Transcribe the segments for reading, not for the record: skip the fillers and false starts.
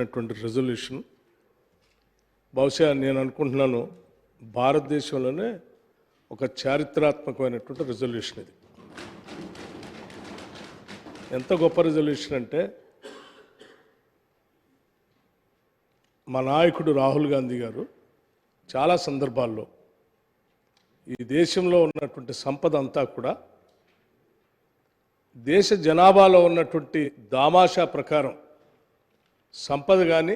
Resolution బహుశా నేను అనుకుంటున్నాను భారతదేశంలోనే ఒక చారిత్రాత్మకమైనటువంటి రెజల్యూషన్ ఇది. ఎంత గొప్ప రెజల్యూషన్ అంటే మా నాయకుడు రాహుల్ గాంధీ గారు చాలా సందర్భాల్లో ఈ దేశంలో ఉన్నటువంటి సంపద అంతా కూడా దేశ జనాభాలో ఉన్నటువంటి దామాషా ప్రకారం సంపద కానీ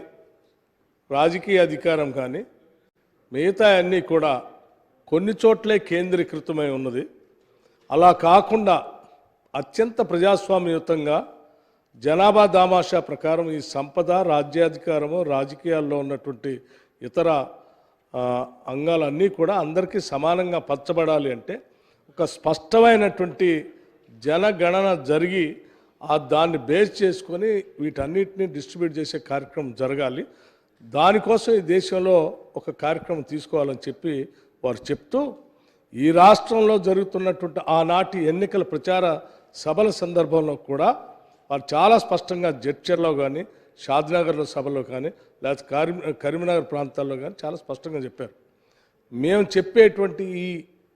రాజకీయ అధికారం కానీ మిగతా అన్నీ కూడా కొన్ని చోట్లే కేంద్రీకృతమై ఉన్నది. అలా కాకుండా అత్యంత ప్రజాస్వామ్యయుతంగా జనాభా దామాషా ప్రకారం ఈ సంపద రాజ్యాధికారము రాజకీయాల్లో ఉన్నటువంటి ఇతర అంగాలన్నీ కూడా అందరికీ సమానంగా పంచబడాలి అంటే ఒక స్పష్టమైనటువంటి జనగణన జరిగి దాన్ని బేస్ చేసుకొని వీటన్నిటిని డిస్ట్రిబ్యూట్ చేసే కార్యక్రమం జరగాలి. దానికోసం ఈ దేశంలో ఒక కార్యక్రమం తీసుకోవాలని చెప్పి వారు చెప్తూ ఈ రాష్ట్రంలో జరుగుతున్నటువంటి ఆనాటి ఎన్నికల ప్రచార సభల సందర్భంలో కూడా వారు చాలా స్పష్టంగా జడ్చర్లో కానీ షాద్నగర్లో సభలో కానీ లేకపోతే కరీంనగర్ ప్రాంతాల్లో కానీ చాలా స్పష్టంగా చెప్పారు. మేము చెప్పేటువంటి ఈ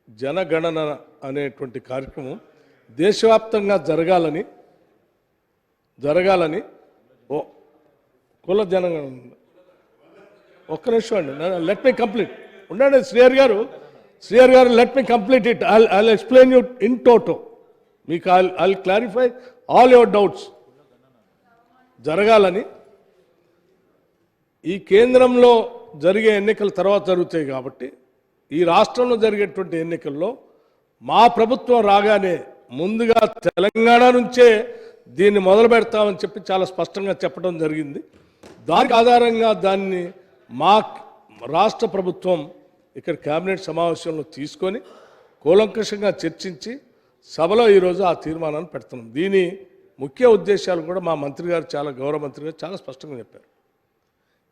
జనగణన అనేటువంటి కార్యక్రమం దేశవ్యాప్తంగా జరగాలని కుల జనగణన ఒక్క నిమిషం అండి, లెట్ మీ కంప్లీట్ ఉండండి. శ్రీహరి గారు let me complete it. I'll explain you in toto. మీకు I'll clarify all your doubts. జరగాలని ఈ కేంద్రంలో జరిగే ఎన్నికల తర్వాత జరుగుతాయి కాబట్టి ఈ రాష్ట్రంలో జరిగేటువంటి ఎన్నికల్లో మా ప్రభుత్వం రాగానే ముందుగా తెలంగాణ నుంచే దీన్ని మొదలు పెడతామని చెప్పి చాలా స్పష్టంగా చెప్పడం జరిగింది. దానికి ఆధారంగా దాన్ని మా రాష్ట్ర ప్రభుత్వం ఇక్కడ కేబినెట్ సమావేశంలో తీసుకొని కూలంకషంగా చర్చించి సభలో ఈరోజు ఆ తీర్మానాన్ని పెడుతున్నాం. దీని ముఖ్య ఉద్దేశాలు కూడా మా మంత్రి గారు గౌరవ మంత్రి గారు చాలా స్పష్టంగా చెప్పారు.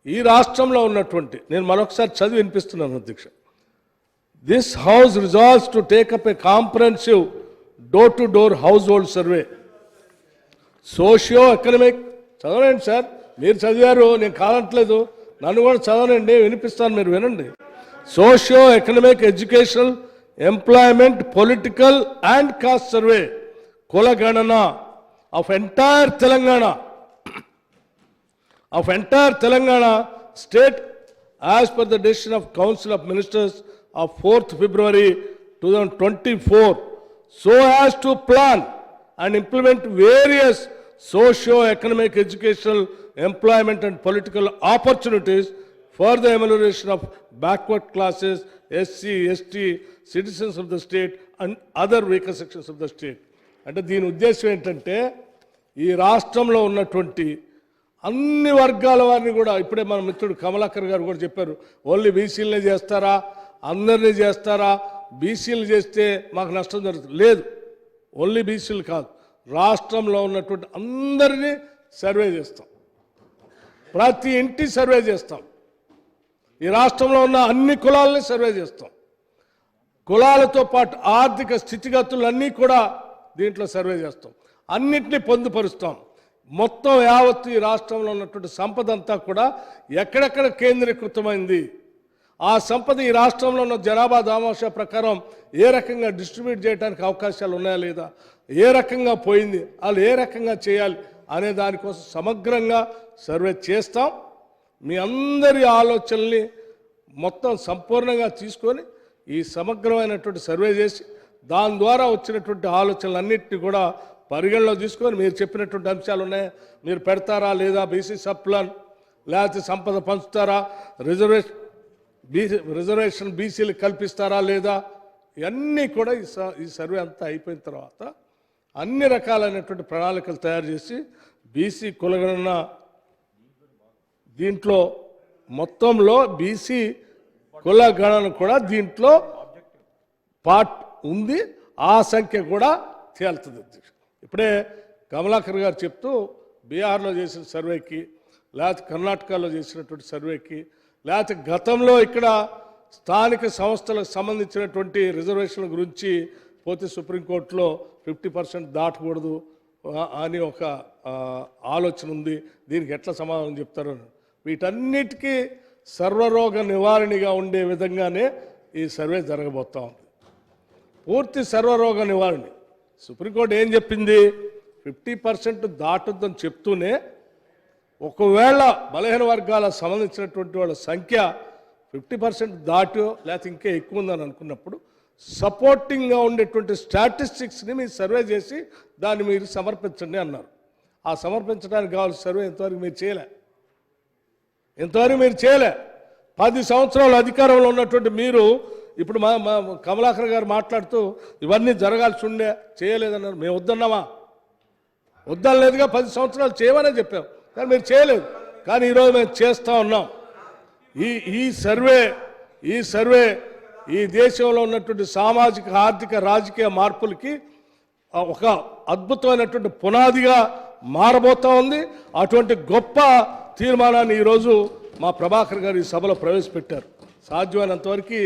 ఈ రాష్ట్రంలో ఉన్నటువంటి నేను మరొకసారి చదివి వినిపిస్తున్నాను అధ్యక్ష. This house resolves to take up A comprehensive door to door house hold survey socio economic. చదవండి సార్, మీరు చదివారు, నేను కాదంటలేదు, నన్ను కూడా చదవనండి, వినిపిస్తాను, మీరు వినండి. Socio economic educational employment political and caste survey కుల గణన of entire Telangana state as per the decision of Council of Ministers of 4th February 2024 so as to plan and implement various socio-economic, educational, employment and political opportunities for the amelioration of backward classes, SC, ST, citizens of the state and other weaker sections of the state. అంటే దీని ఉద్దేశం ఏంటంటే ఈ రాష్ట్రంలో ఉన్నటువంటి అన్ని వర్గాల వారిని కూడా ఇప్పుడే మన మిత్రుడు కమలాకర్ గారు కూడా చెప్పారు. ఓన్లీ బీసీలనే చేస్తారా, అందరినీ చేస్తారా, బీసీలు చేస్తే మాకు నష్టం జరుగుతుంది. లేదు, ఓన్లీ బీసీలు కాదు, రాష్ట్రంలో ఉన్నటువంటి అందరినీ సర్వే చేస్తాం, ప్రతి ఇంటి సర్వే చేస్తాం, ఈ రాష్ట్రంలో ఉన్న అన్ని కులాలని సర్వే చేస్తాం, కులాలతో పాటు ఆర్థిక స్థితిగతులన్నీ కూడా దీంట్లో సర్వే చేస్తాం, అన్నింటినీ పొందుపరుస్తాం. మొత్తం యావత్తు ఈ రాష్ట్రంలో ఉన్నటువంటి సంపద అంతా కూడా ఎక్కడెక్కడ కేంద్రీకృతమైంది, ఆ సంపద ఈ రాష్ట్రంలో ఉన్న జనాభా దామాషా ప్రకారం ఏ రకంగా డిస్ట్రిబ్యూట్ చేయడానికి అవకాశాలు ఉన్నాయా లేదా, ఏ రకంగా పోయింది, వాళ్ళు ఏ రకంగా చేయాలి అనే దానికోసం సమగ్రంగా సర్వే చేస్తాం. మీ అందరి ఆలోచనల్ని మొత్తం సంపూర్ణంగా తీసుకొని ఈ సమగ్రమైనటువంటి సర్వే చేసి దాని ద్వారా వచ్చినటువంటి ఆలోచనలన్నింటినీ కూడా పరిగణలో తీసుకొని మీరు చెప్పినటువంటి అంశాలు ఉన్నాయి, మీరు పెడతారా లేదా, బీసీ సప్లాన్ లేకపోతే సంపద పంచుతారా, రిజర్వేషన్ బీసీలు కల్పిస్తారా లేదా, ఇవన్నీ కూడా ఈ సర్వే అంతా అయిపోయిన తర్వాత అన్ని రకాలైనటువంటి ప్రణాళికలు తయారు చేసి బీసీ కులగణన దీంట్లో మొత్తంలో బీసీ కులగణన కూడా దీంట్లో పార్ట్ ఉంది, ఆ సంఖ్య కూడా తేలుతుంది. ఇప్పుడే కమలాకర్ గారు చెప్తూ బీహార్లో చేసిన సర్వేకి లేకపోతే కర్ణాటకలో చేసినటువంటి సర్వేకి లేకపోతే గతంలో ఇక్కడ స్థానిక సంస్థలకు సంబంధించినటువంటి రిజర్వేషన్ల గురించి పోతే సుప్రీంకోర్టులో 50% దాటకూడదు అని ఒక ఆలోచన ఉంది, దీనికి ఎట్లా సమాధానం చెప్తారు. వీటన్నిటికీ సర్వరోగ నివారణగా ఉండే విధంగానే ఈ సర్వే జరగబోతా ఉంది. పూర్తి సర్వరోగ నివారణ. సుప్రీంకోర్టు ఏం చెప్పింది? 50% దాటుద్దని చెప్తూనే ఒకవేళ బలహీన వర్గాల సంబంధించినటువంటి వాళ్ళ సంఖ్య 50% దాటో లేకపోతే ఇంకా ఎక్కువ ఉందని అనుకున్నప్పుడు సపోర్టింగ్గా ఉండేటువంటి స్టాటిస్టిక్స్ని మీరు సర్వే చేసి దాన్ని మీరు సమర్పించండి అన్నారు. ఆ సమర్పించడానికి కావాల్సిన సర్వే ఇంతవరకు మీరు చేయలే. 10 సంవత్సరాలు అధికారంలో ఉన్నటువంటి మీరు ఇప్పుడు మా కమలాకర్ గారు మాట్లాడుతూ ఇవన్నీ జరగాల్సి ఉండే చేయలేదన్నారు. మేము వద్దన్నామా? వద్దనలేదుగా. 10 సంవత్సరాలు చేయమనే చెప్పాం, కానీ మీరు చేయలేదు. కానీ ఈరోజు మేము చేస్తూ ఉన్నాం. ఈ సర్వే ఈ దేశంలో ఉన్నటువంటి సామాజిక, ఆర్థిక, రాజకీయ మార్పులకి ఒక అద్భుతమైనటువంటి పునాదిగా మారబోతూ ఉంది. అటువంటి గొప్ప తీర్మానాన్ని ఈరోజు మా ప్రభాకర్ గారు ఈ సభలో ప్రవేశపెట్టారు. సాధ్యమైనంతవరకు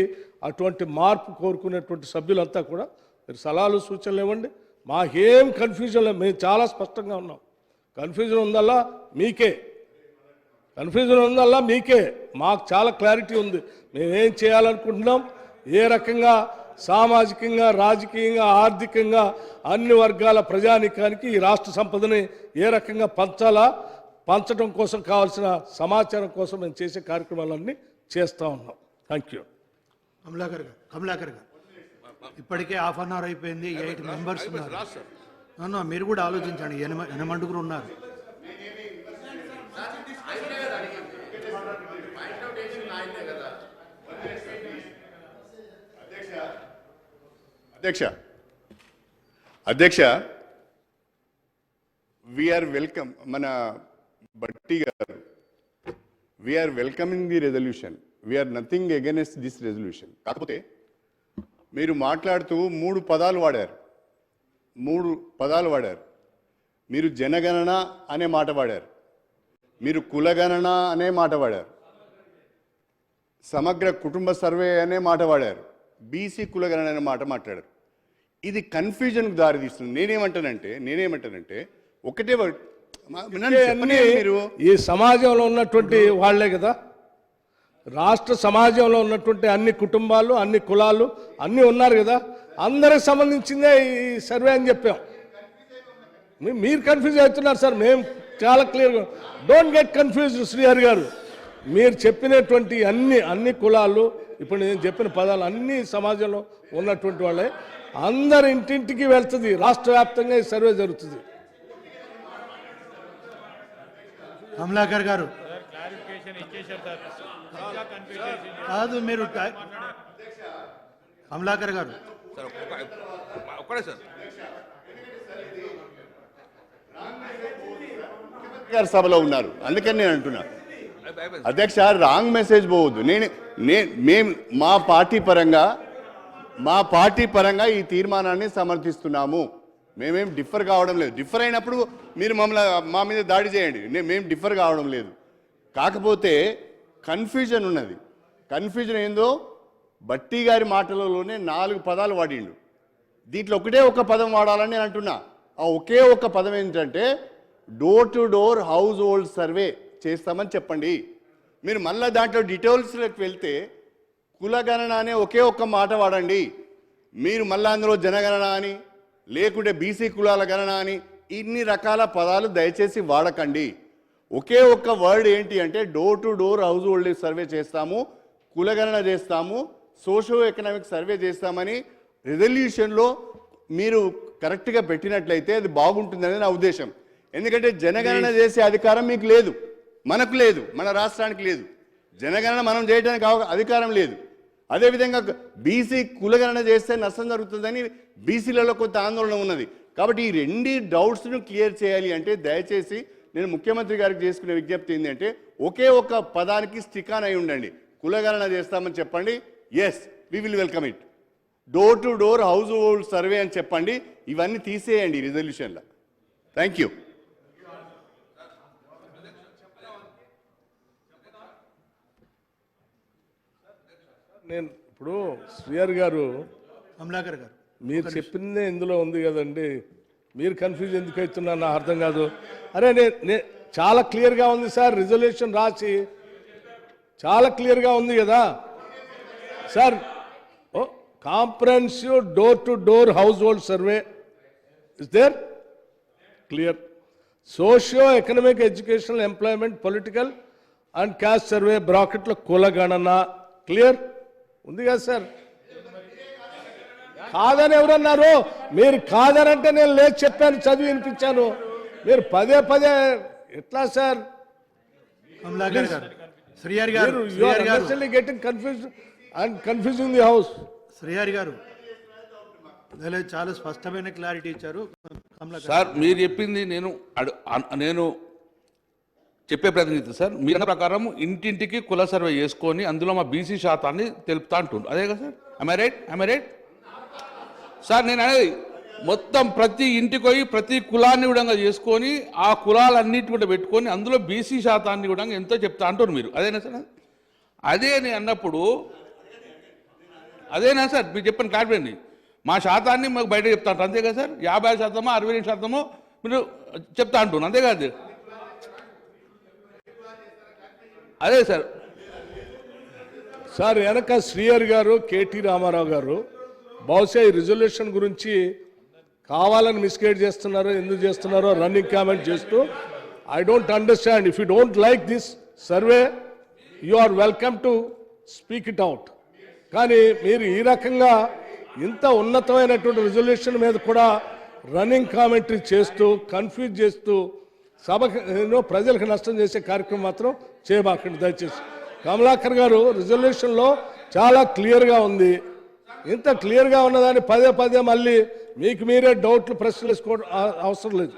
అటువంటి మార్పు కోరుకునేటువంటి సభ్యులంతా కూడా మీరు సలహాలు, సూచనలు ఇవ్వండి. మాకేం కన్ఫ్యూజన్ లేదు, మేము చాలా స్పష్టంగా ఉన్నాం. కన్ఫ్యూజన్ ఉందల్లా మీకే. మాకు చాలా క్లారిటీ ఉంది. మేమేం చేయాలనుకుంటున్నాం, ఏ రకంగా సామాజికంగా, రాజకీయంగా, ఆర్థికంగా అన్ని వర్గాల ప్రజానీకానికి ఈ రాష్ట్ర సంపదని ఏ రకంగా పంచడం కోసం కావాల్సిన సమాచారం కోసం మేము చేసే కార్యక్రమాలన్నీ చేస్తూ ఉన్నాం. Thank you. కమలాకర్ గారు ఇప్పటికే ½ అన్ అవర్ అయిపోయింది. 8 మెంబర్స్ ఉన్నారు. మీరు కూడా ఆలోచించండి. 8 ఉన్నారు. అధ్యక్ష వీఆర్ వెల్కమ్, మన బట్టి గారు, we are welcoming the resolution. We are nothing against this resolution. కాకపోతే మీరు మాట్లాడుతూ 3 పదాలు వాడారు. మీరు జనగణన అనే మాట వాడారు, మీరు కులగణన అనే మాట వాడారు, సమగ్ర కుటుంబ సర్వే అనే మాట వాడారు, బీసీ కులగణన అనే మాట మాట్లాడారు. ఇది కన్ఫ్యూజన్కు దారితీస్తుంది. నేనేమంటానంటే ఒకటే మీరు ఈ సమాజంలో ఉన్నటువంటి వాళ్లే కదా, రాష్ట్ర సమాజంలో ఉన్నటువంటి అన్ని కుటుంబాలు, అన్ని కులాలు అన్నీ ఉన్నారు కదా, అందరికి సంబంధించిందే ఈ సర్వే అని చెప్పాం. మీరు కన్ఫ్యూజ్ అవుతున్నారు సార్. మేము చాలా క్లియర్గా, డోంట్ గెట్ కన్ఫ్యూజ్డ్ శ్రీహరి గారు. మీరు చెప్పినటువంటి అన్ని కులాలు, ఇప్పుడు నేను చెప్పిన పదాలు అన్ని సమాజంలో ఉన్నటువంటి వాళ్ళే, అందరి ఇంటింటికి వెళ్తుంది. రాష్ట్ర వ్యాప్తంగా ఈ సర్వే జరుగుతుంది. కమలాకర్ గారు కాదు, మీరు కమలాకర్ గారు సభలో ఉన్నారు, అందుకని నేను అంటున్నా. అధ్యక్ష, రాంగ్ మెసేజ్ పోవద్దు. మేము మా పార్టీ పరంగా ఈ తీర్మానాన్ని సమర్థిస్తున్నాము. మేమేం డిఫర్ కావడం లేదు. డిఫర్ అయినప్పుడు మీరు మా మీద దాడి చేయండి. మేము డిఫర్ కావడం లేదు. కాకపోతే కన్ఫ్యూజన్ ఉన్నది. కన్ఫ్యూజన్ ఏందో బట్టి గారి మాటలలోనే 4 పదాలు వాడిండు. దీంట్లో ఒకటే ఒక పదం వాడాలని నేను అంటున్నా. ఆ ఒకే ఒక పదం ఏంటంటే door to door house hold survey చేస్తామని చెప్పండి. మీరు మళ్ళీ దాంట్లో డీటెయిల్స్లోకి వెళ్తే కులగణన అనే ఒకే ఒక్క మాట వాడండి. మీరు మళ్ళీ అందులో జనగణన అని, లేకుంటే బీసీ కులాల గణన అని ఇన్ని రకాల పదాలు దయచేసి వాడకండి. ఒకే ఒక్క వర్డ్ ఏంటి అంటే door to door house hold survey చేస్తాము, కులగణన చేస్తాము, సోషో ఎకనామిక్ సర్వే చేస్తామని రెజల్యూషన్లో మీరు కరెక్ట్గా పెట్టినట్లయితే అది బాగుంటుందని నా ఉద్దేశం. ఎందుకంటే జనగణన చేసే అధికారం మీకు లేదు, మనకు లేదు, మన రాష్ట్రానికి లేదు. జనగణన మనం చేయడానికి అధికారం లేదు. అదేవిధంగా బీసీ కులగణన చేస్తే నష్టం జరుగుతుందని బీసీలలో కొంత ఆందోళన ఉన్నది. కాబట్టి ఈ 2 డౌట్స్ను క్లియర్ చేయాలి అంటే దయచేసి నేను ముఖ్యమంత్రి గారికి చేసుకునే విజ్ఞప్తి ఏంటంటే ఒకే ఒక పదానికి స్టిక్ ఆన్ అయి ఉండండి. కులగణన చేస్తామని చెప్పండి, yes we will welcome it. Door to door house hold survey అని చెప్పండి. ఇవన్నీ తీసేయండి రిజల్యూషన్లో. Thank you. నేను ఇప్పుడు శ్రీహరి గారు కమలాకర్ గారు మీరు చెప్పిందే ఇందులో ఉంది కదండి. మీరు కన్ఫ్యూజ్ ఎందుకు అవుతున్నారు నాకు అర్థం కాదు. అరే చాలా క్లియర్గా ఉంది సార్, రిజల్యూషన్ రాసి చాలా క్లియర్గా ఉంది కదా sir. Comprehensive door to door house hold survey is there clear. Socio economic educational employment political and caste survey బ్రాకెట్ల కులగణన క్లియర్ ఉంది కదా సార్. కాదని ఎవరన్నారు? మీరు కాదనంటే నేను లేదు చెప్పాను, చదివి వినిపించాను. మీరు పదే పదే ఎట్లా సార్? కమలాకర్ గారు, శ్రీహరి గారు, You are unnecessarily getting confused and confusing the house. Srihari గారు లేదు, చాలా స్పష్టమైన క్లారిటీ ఇచ్చారు. కమలాకర్ సార్ మీరు చెప్పింది నేను చెప్పే ప్రయత్నం చేస్తాను సార్. మీ ప్రకారం ఇంటింటికి కుల సర్వే చేసుకొని అందులో మా బీసీ శాతాన్ని తెలుపుతా అంటుండ్రు, అదే కదా సార్? I right sir? నేను అనేది మొత్తం ప్రతి ఇంటికి పోయి ప్రతి కులాన్ని కూడా చేసుకొని ఆ కులాలన్నిటి కూడా పెట్టుకొని అందులో బీసీ శాతాన్ని కూడా ఎంతో చెప్తా అంటారు మీరు, అదేనా సార్? అదే నేను అన్నప్పుడు అదేనా సార్ మీరు చెప్పండి క్లారిటీ. మా శాతాన్ని మాకు బయట చెప్తా అంటారు, అంతే కదా సార్? 50%, 62% మీరు చెప్తా అంటున్నారు, అంతే కాదు? అదే సార్. సార్ వెనక శ్రీహరి గారు, కేటీ రామారావు గారు బహుశా ఈ రిజల్యూషన్ గురించి కావాలని మిస్గైడ్ చేస్తున్నారో ఎందుకు చేస్తున్నారో రన్నింగ్ కామెంట్ చేస్తూ I don't understand. If you don't like this survey you are welcome to speak it out. కానీ మీరు ఈ రకంగా ఇంత ఉన్నతమైనటువంటి రిజల్యూషన్ మీద కూడా రన్నింగ్ కామెంటరీ చేస్తూ కన్ఫ్యూజ్ చేస్తూ సభకు ప్రజలకు నష్టం చేసే కార్యక్రమం మాత్రం చేయబాకండి దయచేసి. కమలాకర్ గారు రిజల్యూషన్లో చాలా క్లియర్గా ఉంది. ఇంత క్లియర్గా ఉన్నదాన్ని పదే పదే మళ్ళీ మీకు మీరే డౌట్లు ప్రశ్నలు వేసుకోవడం అవసరం లేదు.